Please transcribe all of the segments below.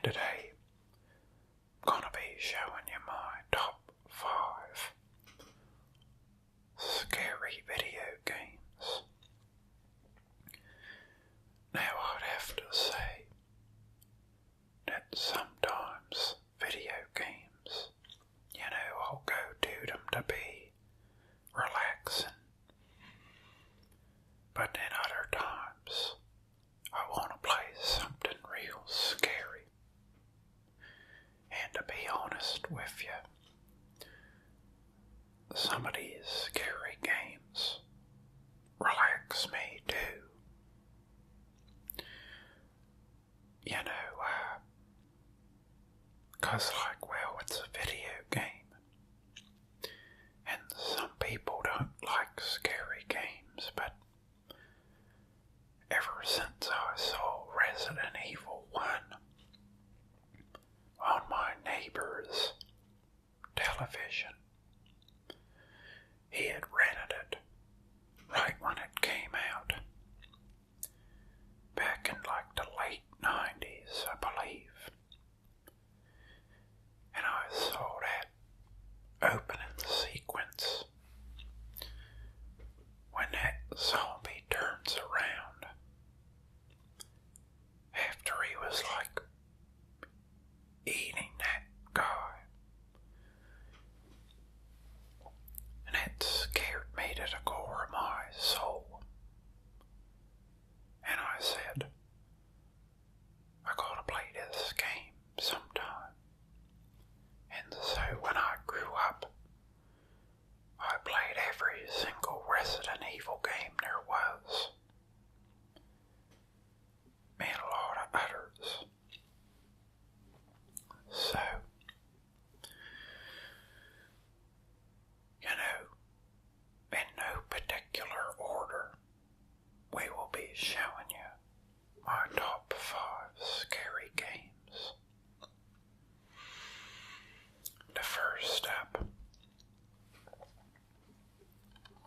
Today, I'm gonna be showing you my top 5 scary video games. Now I'd have to say that sometimes video games, I'll go to them to be relaxing. But then other times, I want to play something real scary. And to be honest with you, some of these scary games relax me too. Cause it's a video game. And some people don't like scary games, but ever since I saw Resident Evil 1 on my neighbor's television, he had rented it right when it came out, back in the late 90s, I believe. And I saw that opening sequence when that zombie turns around after he was eating that guy. And it scared me to the core of my soul. And I said, I gotta play this game sometime. And so when I grew up, I played every single Resident Evil game there was. And a lot of others. So, in no particular order, we will be showing you my top 5 scary games. The first up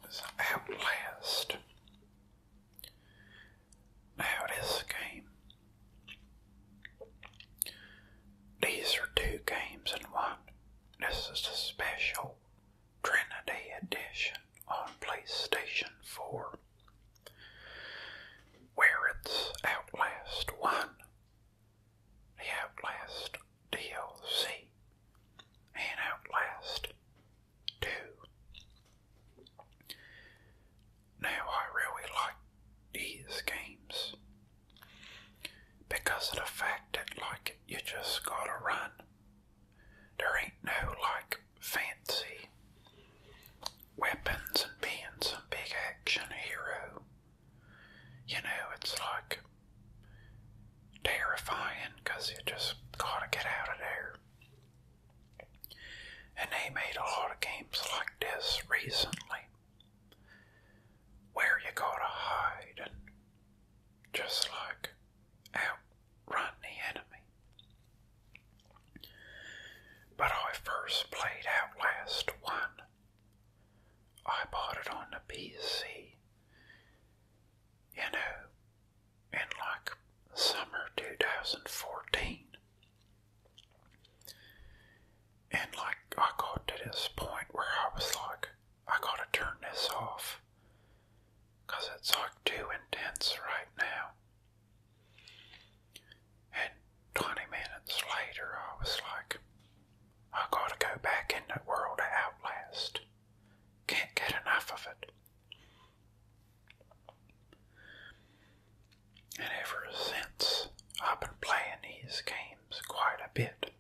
is Outlast. Now this game, these are 2 games in one. This is the special Trinity Edition on PlayStation 4, where it's Outlast 1, the Outlast DLC, and Outlast 2. Now I really like these games because of the fact that you just gotta run. There ain't no fancy weapons and being some big action hero. It's terrifying because you just gotta get out of there. And they made a lot of games like this recently, where you gotta hide and just outrun the enemy. But I first played Outlast 1. I bought it on the PC, in summer 2014. And I got to this point where I was I gotta turn this off, cause it's too intense right now. And 20 minutes later I was I gotta go back in the world of Outlast. Can't get enough of it. And ever since, I've been playing these games quite a bit.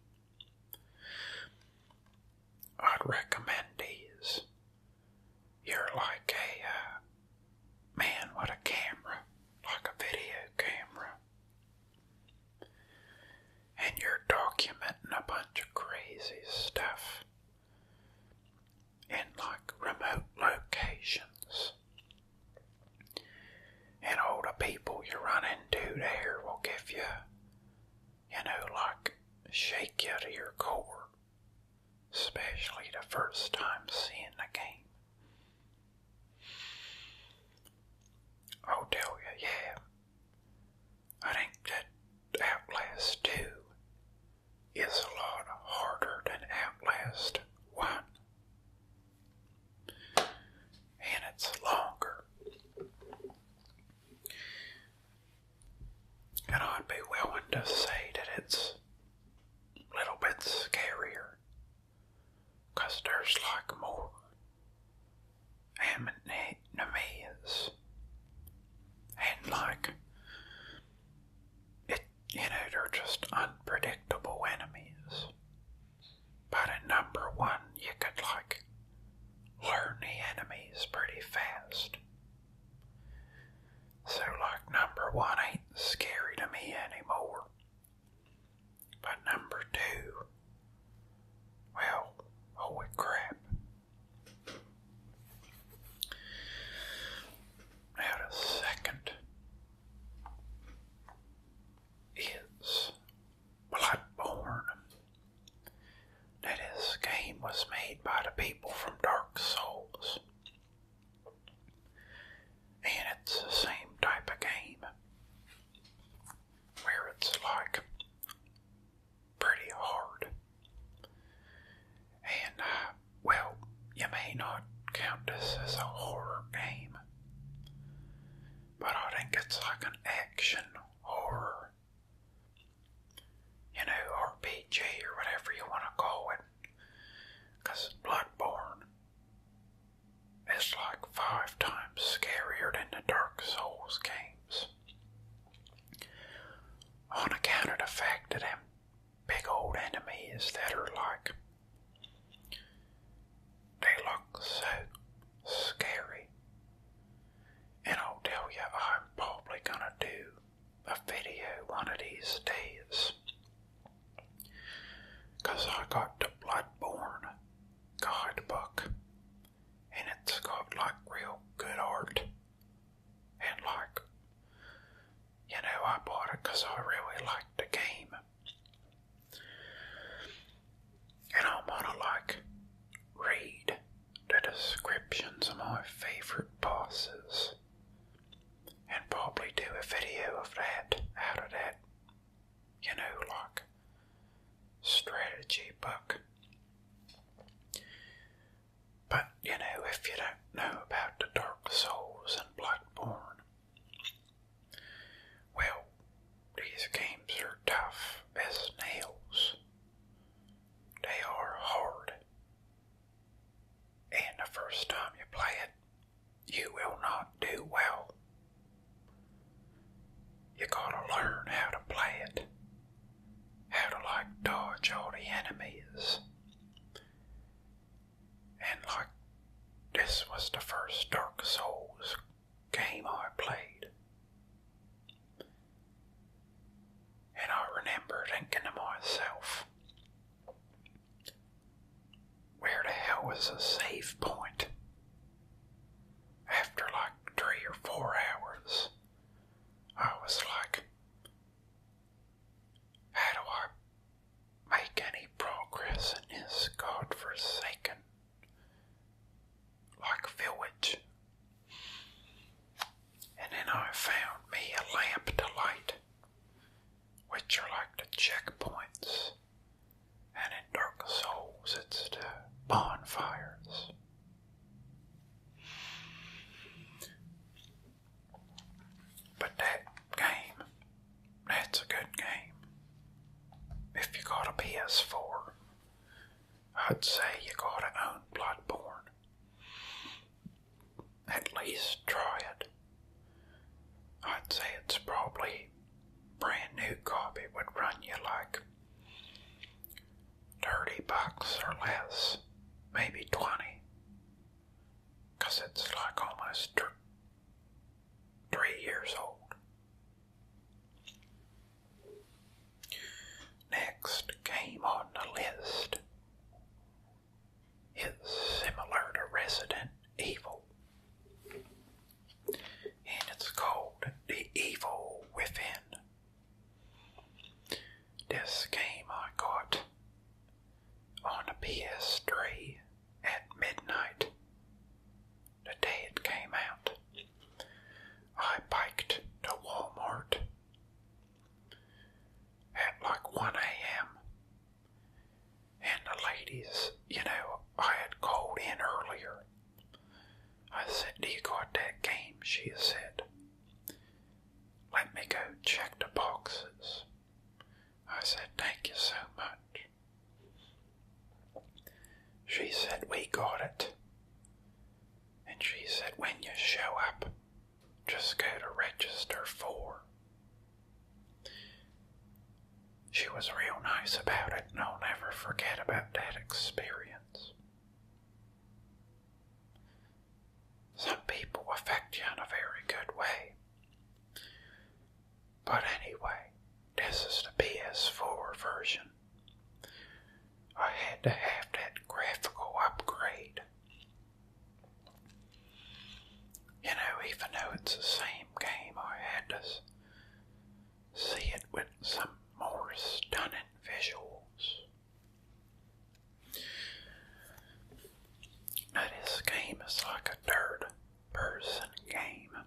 I'd recommend these. You're a man with a camera, a video camera. And you're documenting a bunch of crazy stuff in enemies. And like, they're just unpredictable enemies. But in number one, you could like learn the enemies pretty fast. So like number one ain't scary to me anymore. But number two, well, holy crap. Now the second is Bloodborne. Now this game was made by the people from Dark Souls. And it's the same type of game where it's like pretty hard. And, well, you may not count this as a horror game, but I think it's like an action horror, RPG or whatever you want to call it. Because Bloodborne is like 5 times scarier than the Dark Souls games. On account of the fact that them big old enemies that are like, they look so scary. And I'll tell you, I'm probably gonna do a video one of these days. 'Cause I got the Bloodborne guidebook. And it's got like real good art. And like, I bought it 'cause I really liked the game. And I'm gonna like read the descriptions of my favorite bosses. And probably do a video of that, out of that, like strategy book. But, if you don't know about the Dark Souls and Bloodborne, well, these games are tough as nails. They are hard. And the first time you play it, you will not do well. You gotta learn how to play it. How to like dodge all the enemies. And like, this was the first Dark Souls game I played. And I remember thinking to myself, where the hell is a save point? After like 3 or 4 hours, I was like, how do I make any progress in this godforsaken village? And then I found me a lamp to light, which are like the checkpoints, and in Dark Souls it's the bonfires. But that game, that's a good game. If you got a PS4, I'd say you gotta own Bloodborne. At least try it. I'd say it's probably brand new copy would run you like $30 or less, maybe 20, 'cause it's like almost 3 years old. Next game on the list is similar to Resident Evil, and it's called The Evil Within. This game I got on the PS3 at midnight the day it came out. I biked to Walmart at like 1 a.m. and the ladies, I had called in earlier. I said, "Do you got that game?" She said, "Let me go check the boxes." I said, "Thank you so much." She said, "We got it." And And she said, when you show up, just go to register 4. She was real nice about it, and I'll never forget about that experience. Some people affect you in a very good way. But anyway, this is the PS4 version. I had to have that graphical upgrade. You know, even though it's the same game, I had to see it with some more stunning visuals. Now this game is like a third-person game.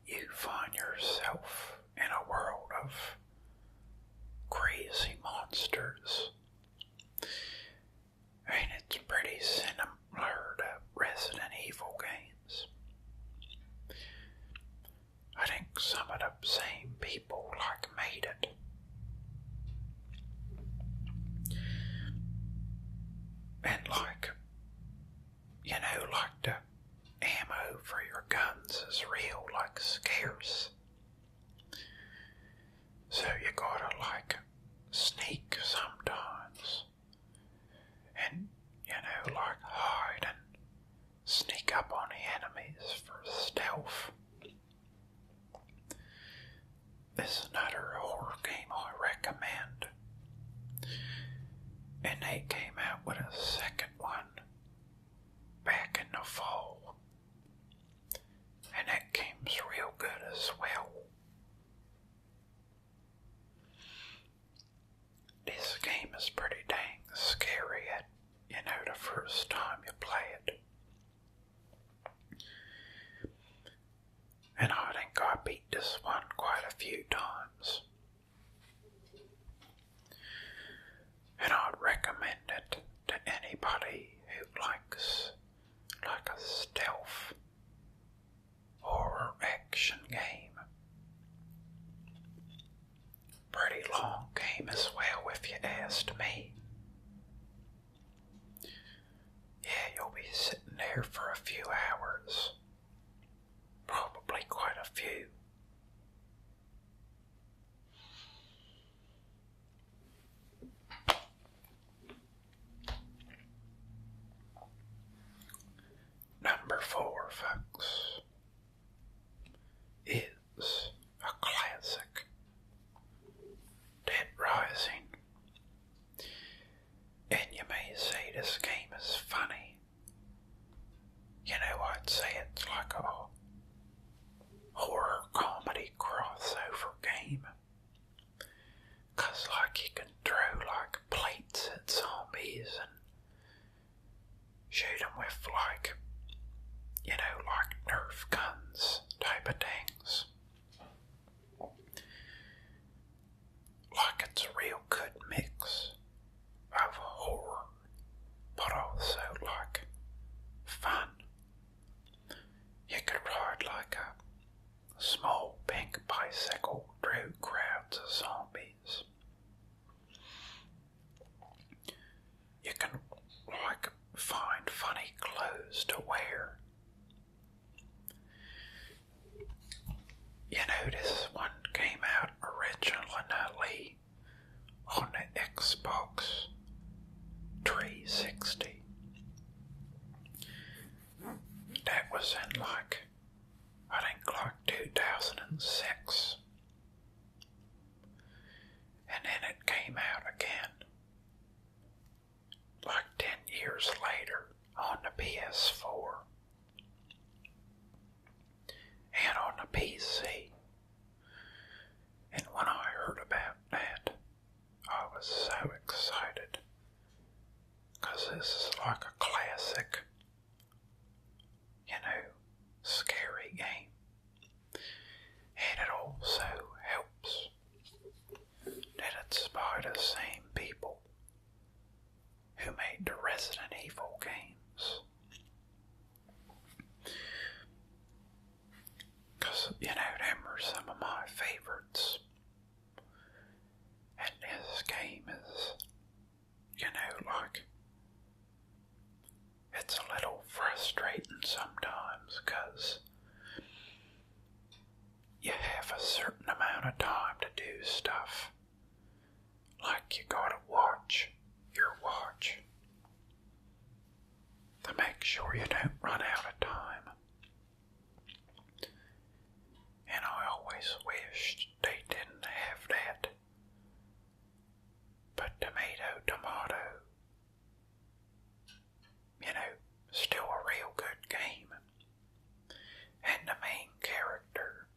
You find yourself in a world of crazy monsters. And it's pretty similar to Resident Evil games. I think some of the same people made it. And the ammo for your guns is real, scarce. So you gotta sneak sometimes. And, hide and sneak up on the enemies for stealth. This is another horror game I recommend. And they came out with a second one back in the fall. And that game's real good as well. This game is pretty dang scary the first time you play it. And I think I beat this one quite a few times. And I'd recommend it to anybody who likes a stealth horror action game. Pretty long game as well, if you asked me. Yeah, you'll be sitting there for a few hours. Probably quite a few. Number 4, folks, is a classic. Dead Rising. And you may say this game is funny. I'd say it's like a horror comedy crossover game. 'Cause you can throw plates at zombies and shoot them with Nerf guns type of things. It's a real good mix of horror, but also fun. You could ride a small pink bicycle through crowds of zombies. You can find funny clothes to wear. This one came out originally on the Xbox 360. That was in I think 2006. And then it came out again 10 years later on the PS4 and on the PC. And when I heard about that, I was so excited, 'cause this is a classic, don't run out of time. And I always wished they didn't have that. But tomato, still a real good game. And the main character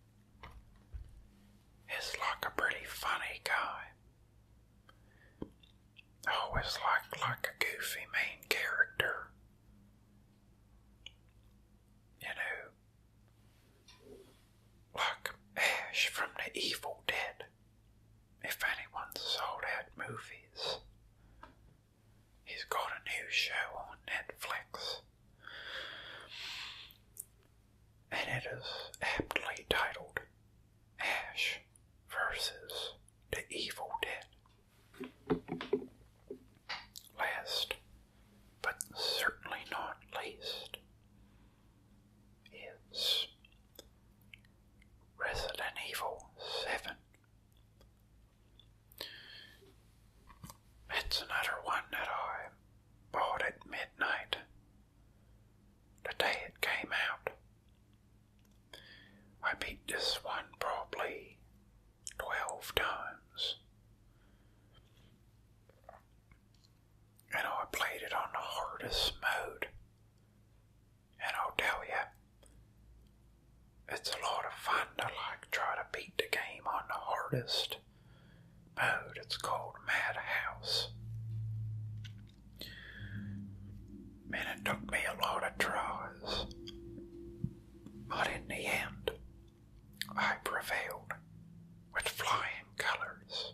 is like a pretty funny guy. I always liked like a goofy main character. Like Ash from the Evil Dead. If anyone saw that movies. He's got a new show on Netflix. And it is aptly titled Ash versus the Evil Dead. Last, but certainly not least, is Resident Evil 7. It's another one that I bought at midnight the day it came out. I beat this one probably 12 times. And I played it on the hardest mode. And I'll tell you, it's a lot of fun to try to beat the game on the hardest mode. It's called Madhouse. And it took me a lot of tries. But in the end, I prevailed with flying colors.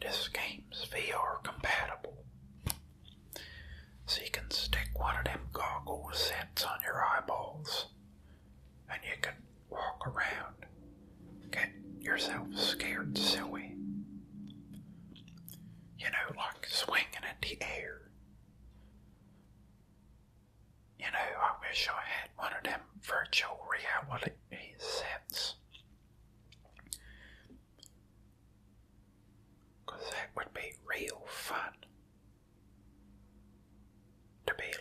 This game's VR compatible, so you can stick one of them goggle sets on your eyeballs, and you can walk around, get yourself scared silly. Like swinging in the air. I wish I had one of them virtual reality sets. 'Cause that would be real fun. To be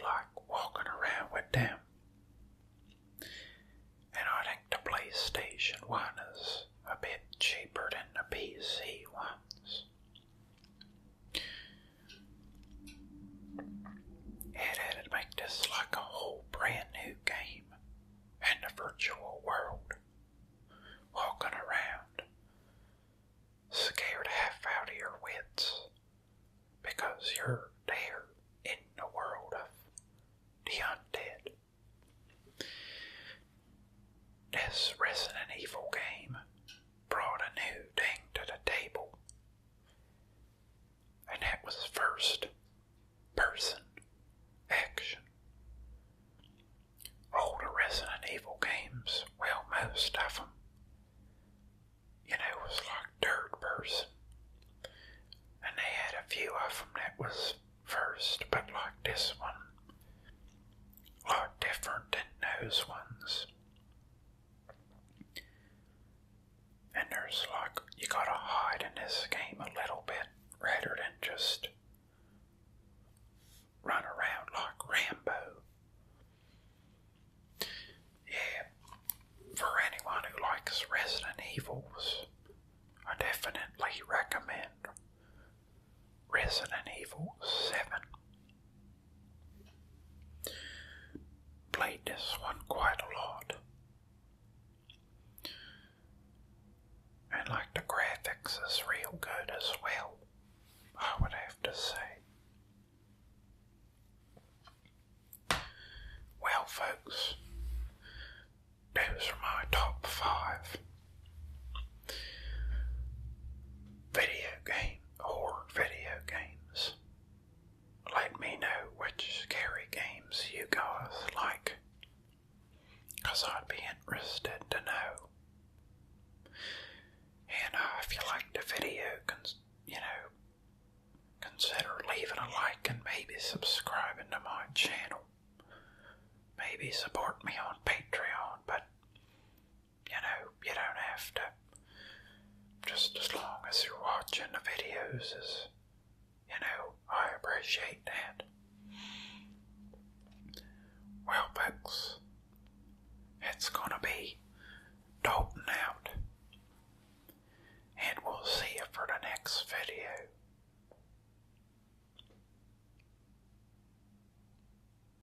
walking around with them. And I think the PlayStation 1 is a bit cheaper than the PC ones. It'd make this like a whole brand new game in the virtual world. Walking around, scared half out of your wits, because you're there in the world of the undead. This Resident Evil game brought a new thing to the table, and that was first person action. All the Resident Evil games, well, most of them, was like third person. And they had a few of them that was first, but like this one, a lot different than those ones. And there's you gotta hide in this game a little bit, rather than just run around like Rambo. Yeah, for anyone who likes Resident Evils, I definitely recommend Resident Evil 7. Played this one quite a lot. And the graphics is real good as well, I would have to say. Well, folks, those are my top 5 horror video games. Let me know which scary games you guys like, 'cause I'd be interested to know. And if you like the video, consider leaving a like and maybe subscribing to my channel. Maybe support me on Patreon, but you don't have to. Just as long as you're watching the videos, I appreciate that.